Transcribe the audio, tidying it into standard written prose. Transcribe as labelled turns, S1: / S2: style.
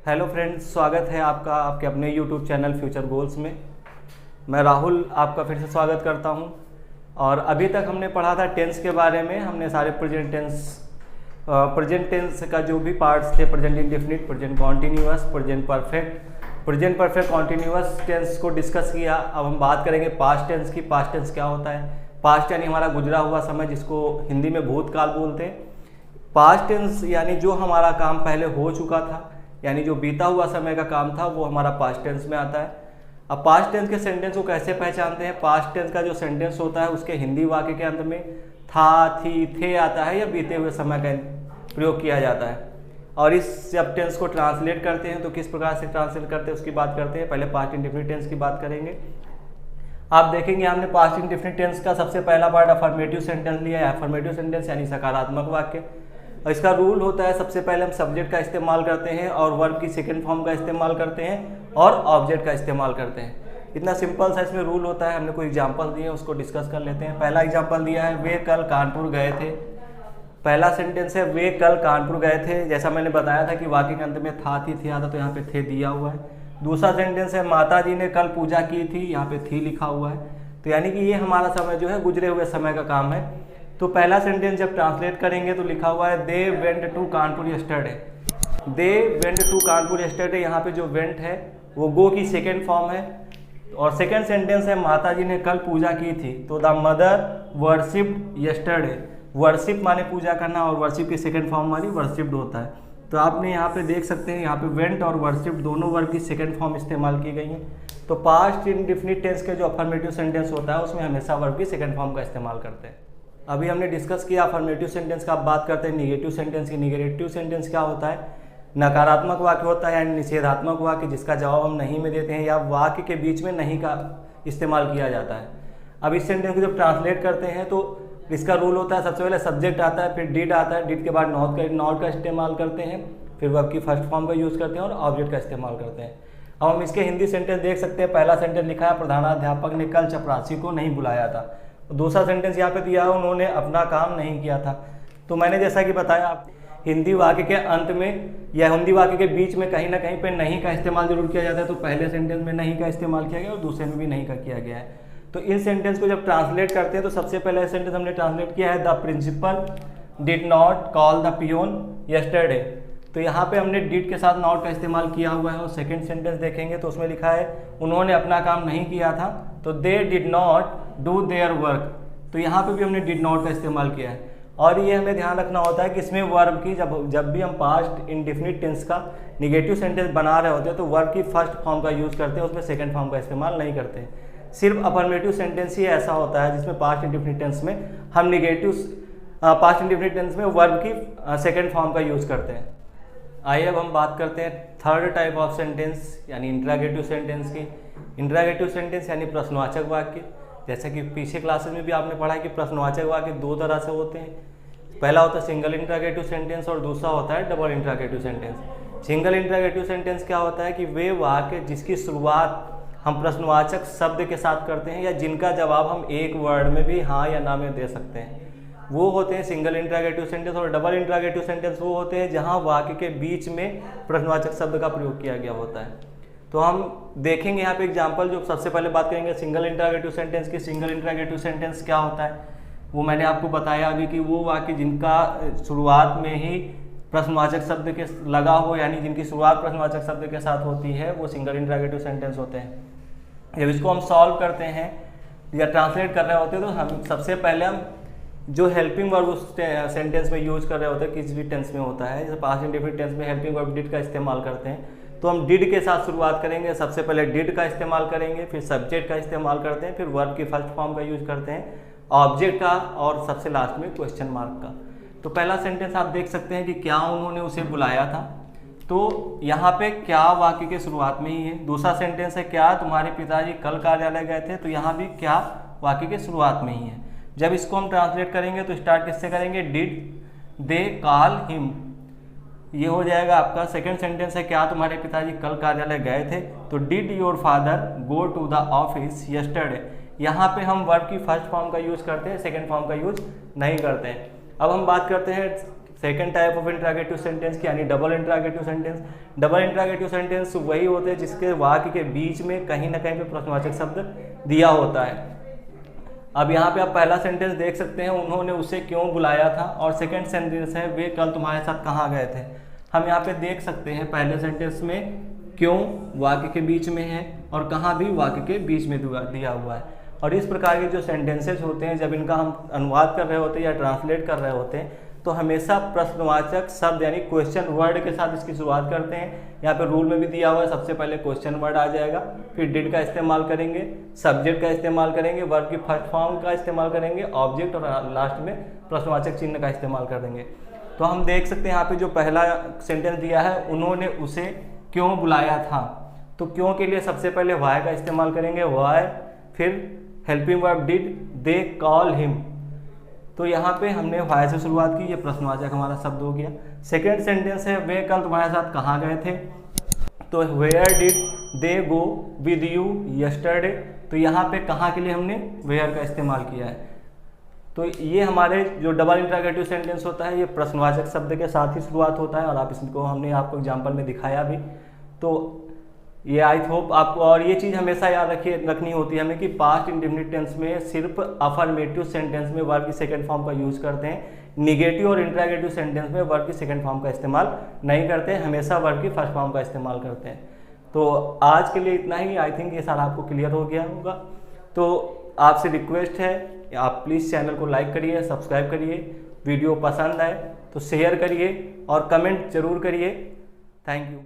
S1: Hello friends, स्वागत है आपका आपके अपने यूट्यूब चैनल फ्यूचर गोल्स में। मैं राहुल आपका फिर से स्वागत करता हूं। और अभी तक हमने पढ़ा था टेंस के बारे में। हमने सारे प्रेजेंट टेंस का जो भी पार्ट्स थे, present indefinite, present continuous, present perfect continuous tense को डिस्कस किया। अब हम बात करेंगे पास्ट टेंस की। पास्ट टेंस क्या होता है? पास्ट यानी हमारा गुजरा हुआ समय, जिसको हिंदी में भूतकाल बोलते हैं। पास्ट टेंस यानी जो हमारा काम पहले हो चुका था, यानी जो बीता हुआ समय का काम था, वो हमारा पास्ट टेंस में आता है। अब पास्ट टेंस के सेंटेंस को कैसे पहचानते हैं? पास्ट टेंस का जो सेंटेंस होता है उसके हिंदी वाक्य के अंत में था, थी, थे आता है या बीते हुए समय का प्रयोग किया जाता है। और इस जब टेंस को ट्रांसलेट करते हैं तो किस प्रकार से ट्रांसलेट करते हैं उसकी बात करते हैं। पहले पास्ट इंडेफिनिट टेंस की बात करेंगे। आप देखेंगे हमने पास्ट इंडेफिनिट टेंस का सबसे पहला पार्ट अफर्मेटिव सेंटेंस लिया है। अफर्मेटिव सेंटेंस यानी सकारात्मक वाक्य। और इसका रूल होता है, सबसे पहले हम सब्जेक्ट का इस्तेमाल करते हैं और वर्ब की सेकंड फॉर्म का इस्तेमाल करते हैं और ऑब्जेक्ट का इस्तेमाल करते हैं। इतना सिंपल सा इसमें रूल होता है। हमने कोई एग्जांपल दिए, उसको डिस्कस कर लेते हैं। पहला एग्जांपल दिया है, वे कल कानपुर गए थे। पहला सेंटेंस है वे कल कानपुर गए थे। जैसा मैंने बताया था कि वाक्य के अंत में था, थी, थे आता, तो यहाँ पे थे दिया हुआ है। दूसरा सेंटेंस है माता जी ने कल पूजा की थी, यहाँ पे थी लिखा हुआ है। तो यानी कि ये हमारा समय जो है गुजरे हुए समय का काम है। तो पहला सेंटेंस जब ट्रांसलेट करेंगे तो लिखा हुआ है they went to Kanpur yesterday. They went to Kanpur yesterday, यहाँ पे जो वेंट है वो गो की सेकेंड फॉर्म है। और सेकेंड सेंटेंस है माता जी ने कल पूजा की थी, तो the mother worshipped yesterday. Worship माने पूजा करना और वर्शिप की सेकेंड फॉर्म हमारी वर्शिप्ड होता है। तो आपने यहाँ पे देख सकते हैं, यहाँ पे वेंट और वर्शिप्ड दोनों वर्ब की सेकेंड फॉर्म इस्तेमाल की गई है। तो पास्ट इंडेफिनिट टेंस के जो अफर्मेटिव सेंटेंस होता है उसमें हमेशा वर्ब की सेकेंड फॉर्म का इस्तेमाल करते हैं। अभी हमने डिस्कस किया अफर्मेटिव सेंटेंस का। अब बात करते हैं निगेटिव सेंटेंस की। निगेटिव सेंटेंस क्या होता है? नकारात्मक वाक्य होता है, यानी निषेधात्मक वाक्य जिसका जवाब हम नहीं में देते हैं या वाक्य के बीच में नहीं का इस्तेमाल किया जाता है। अब इस सेंटेंस को जब ट्रांसलेट करते हैं तो इसका रूल होता है, सबसे पहले सब्जेक्ट आता है, फिर डिड आता है, डिड के बाद नॉट का इस्तेमाल करते हैं, फिर वर्ब की फर्स्ट फॉर्म का यूज़ करते हैं और ऑब्जेक्ट का इस्तेमाल करते हैं। अब हम इसके हिंदी सेंटेंस देख सकते हैं। पहला सेंटेंस लिखा है प्रधानाध्यापक ने कल चपरासी को नहीं बुलाया था। दूसरा सेंटेंस यहाँ पे दिया है उन्होंने अपना काम नहीं किया था। तो मैंने जैसा कि बताया, हिंदी वाक्य के अंत में या हिंदी वाक्य के बीच में कहीं ना कहीं पे नहीं का इस्तेमाल जरूर किया जाता है। तो पहले सेंटेंस में नहीं का इस्तेमाल किया गया और दूसरे में भी नहीं का किया गया है। तो इन सेंटेंस को जब ट्रांसलेट करते हैं तो सबसे पहले सेंटेंस हमने ट्रांसलेट किया है the principal did not call the peon yesterday. तो यहाँ पे हमने डिड के साथ नॉट का इस्तेमाल किया हुआ है। और सेकंड सेंटेंस देखेंगे तो उसमें लिखा है उन्होंने अपना काम नहीं किया था, तो they did not do their work. तो यहाँ पे भी हमने डिड नॉट का इस्तेमाल किया है। और ये हमें ध्यान रखना होता है कि इसमें वर्ब की जब भी हम पास्ट इंडेफिनिट टेंस का निगेटिव सेंटेंस बना रहे होते हैं तो वर्ब की फर्स्ट फॉर्म का यूज़ करते हैं, उसमें सेकंड फॉर्म का इस्तेमाल नहीं करते। सिर्फ अफर्मेटिव सेंटेंस ही ऐसा होता है जिसमें पास्ट इंडेफिनिट टेंस में हम पास्ट इंडेफिनिट टेंस में वर्ब की सेकंड फॉर्म का यूज़ करते हैं। आइए अब हम बात करते हैं थर्ड टाइप ऑफ सेंटेंस यानी इंट्रागेटिव सेंटेंस की। इंट्रागेटिव सेंटेंस यानी प्रश्नवाचक वाक्य। जैसा कि पीछे क्लासेस में भी आपने पढ़ा है कि प्रश्नवाचक वाक्य दो तरह से होते हैं। पहला होता है सिंगल इंट्रागेटिव सेंटेंस और दूसरा होता है double interrogative sentence. Single interrogative sentence क्या होता है कि वे वाक्य जिसकी शुरुआत हम प्रश्नवाचक शब्द के साथ करते हैं या जिनका जवाब हम एक वर्ड में भी हाँ या ना में दे सकते हैं, वो होते हैं सिंगल इंट्रागेटिव सेंटेंस। और डबल इंट्रागेटिव सेंटेंस वो होते हैं जहां वाक्य के बीच में प्रश्नवाचक शब्द का प्रयोग किया गया होता है। तो हम देखेंगे यहाँ पे एग्जांपल। जो सबसे पहले बात करेंगे सिंगल इंट्रागेटिव सेंटेंस की। सिंगल इंट्रागेटिव सेंटेंस क्या होता है वो मैंने आपको बताया अभी कि वो वाक्य जिनका शुरुआत में ही प्रश्नवाचक शब्द के लगा हो, यानी जिनकी शुरुआत प्रश्नवाचक शब्द के साथ होती है, वो सिंगल इंट्रागेटिव सेंटेंस होते हैं। जब इसको हम सॉल्व करते हैं या ट्रांसलेट कर रहे होते हैं तो हम सबसे पहले हम जो हेल्पिंग वर्ब उस सेंटेंस में यूज कर रहे होते हैं, किसी भी टेंस में होता है, जैसे पास्ट इंडेफिनिट टेंस में हेल्पिंग वर्ब डिड का इस्तेमाल करते हैं, तो हम डिड के साथ शुरुआत करेंगे। सबसे पहले डिड का इस्तेमाल करेंगे, फिर सब्जेक्ट का इस्तेमाल करते हैं, फिर वर्ब की फर्स्ट फॉर्म का यूज करते हैं, ऑब्जेक्ट का और सबसे लास्ट में क्वेश्चन मार्क का। तो पहला सेंटेंस आप देख सकते हैं कि क्या उन्होंने उसे बुलाया था। तो यहाँ पे क्या वाक्य के शुरुआत में ही है। दूसरा सेंटेंस है क्या तुम्हारे पिताजी कल कार्यालय गए थे, तो यहाँ भी क्या वाक्य के शुरुआत में ही है। जब इसको हम ट्रांसलेट करेंगे तो स्टार्ट किससे करेंगे? डिड दे कॉल हिम, ये हो जाएगा आपका। सेकंड सेंटेंस है क्या तुम्हारे पिताजी कल कार्यालय गए थे, तो did your father go to the office yesterday. यहाँ पे हम वर्ब की फर्स्ट फॉर्म का यूज करते हैं, सेकंड फॉर्म का यूज नहीं करते हैं। अब हम बात करते हैं second type of interrogative sentence यानी double interrogative sentence. Double interrogative sentence वही होते हैं जिसके वाक्य के बीच में कहीं ना कहीं पे प्रश्नवाचक शब्द दिया होता है। अब यहाँ पे आप पहला सेंटेंस देख सकते हैं, उन्होंने उसे क्यों बुलाया था, और सेकंड सेंटेंस है वे कल तुम्हारे साथ कहाँ गए थे। हम यहाँ पे देख सकते हैं पहले सेंटेंस में क्यों वाक्य के बीच में है और कहाँ भी वाक्य के बीच में दिया हुआ है। और इस प्रकार के जो सेंटेंसेस होते हैं जब इनका हम अनुवाद कर रहे होते हैं या ट्रांसलेट कर रहे होते हैं तो हमेशा प्रश्नवाचक शब्द यानी क्वेश्चन वर्ड के साथ इसकी शुरुआत करते हैं। यहाँ पे रूल में भी दिया हुआ है, सबसे पहले क्वेश्चन वर्ड आ जाएगा, फिर डिड का इस्तेमाल करेंगे, सब्जेक्ट का इस्तेमाल करेंगे, वर्ब की फर्स्ट फॉर्म का इस्तेमाल करेंगे, ऑब्जेक्ट, और लास्ट में प्रश्नवाचक चिन्ह का इस्तेमाल कर देंगे। तो हम देख सकते हैं यहाँ पे जो पहला सेंटेंस दिया है, उन्होंने उसे क्यों बुलाया था, तो क्यों के लिए सबसे पहले वाई का इस्तेमाल करेंगे, वाई, फिर helping verb did, they call him. तो यहाँ पे हमने वाई से शुरुआत की, ये प्रश्नवाचक हमारा शब्द हो गया। सेकेंड सेंटेंस है वे कल तुम्हारे साथ कहाँ गए थे, तो where did they go with you yesterday. तो यहाँ पे कहाँ के लिए हमने वेयर का इस्तेमाल किया है। तो ये हमारे जो डबल इंट्रागेटिव सेंटेंस होता है ये प्रश्नवाचक शब्द के साथ ही शुरुआत होता है, और आप इसको हमने आपको एग्जाम्पल में दिखाया भी। तो ये आई होप आपको, और ये चीज़ हमेशा याद रखनी होती है हमें कि पास्ट इंडेफिनिट टेंस में सिर्फ अफर्मेटिव सेंटेंस में वर्ब की सेकंड फॉर्म का यूज़ करते हैं, निगेटिव और इंट्रागेटिव सेंटेंस में वर्ब की सेकंड फॉर्म का इस्तेमाल नहीं करते हैं, हमेशा वर्ब की फर्स्ट फॉर्म का इस्तेमाल करते हैं। तो आज के लिए इतना ही, आई थिंक ये सारा आपको क्लियर हो गया होगा। तो आपसे रिक्वेस्ट है आप प्लीज़ चैनल को लाइक करिए, सब्सक्राइब करिए, वीडियो पसंद आए तो शेयर करिए और कमेंट जरूर करिए। Thank you.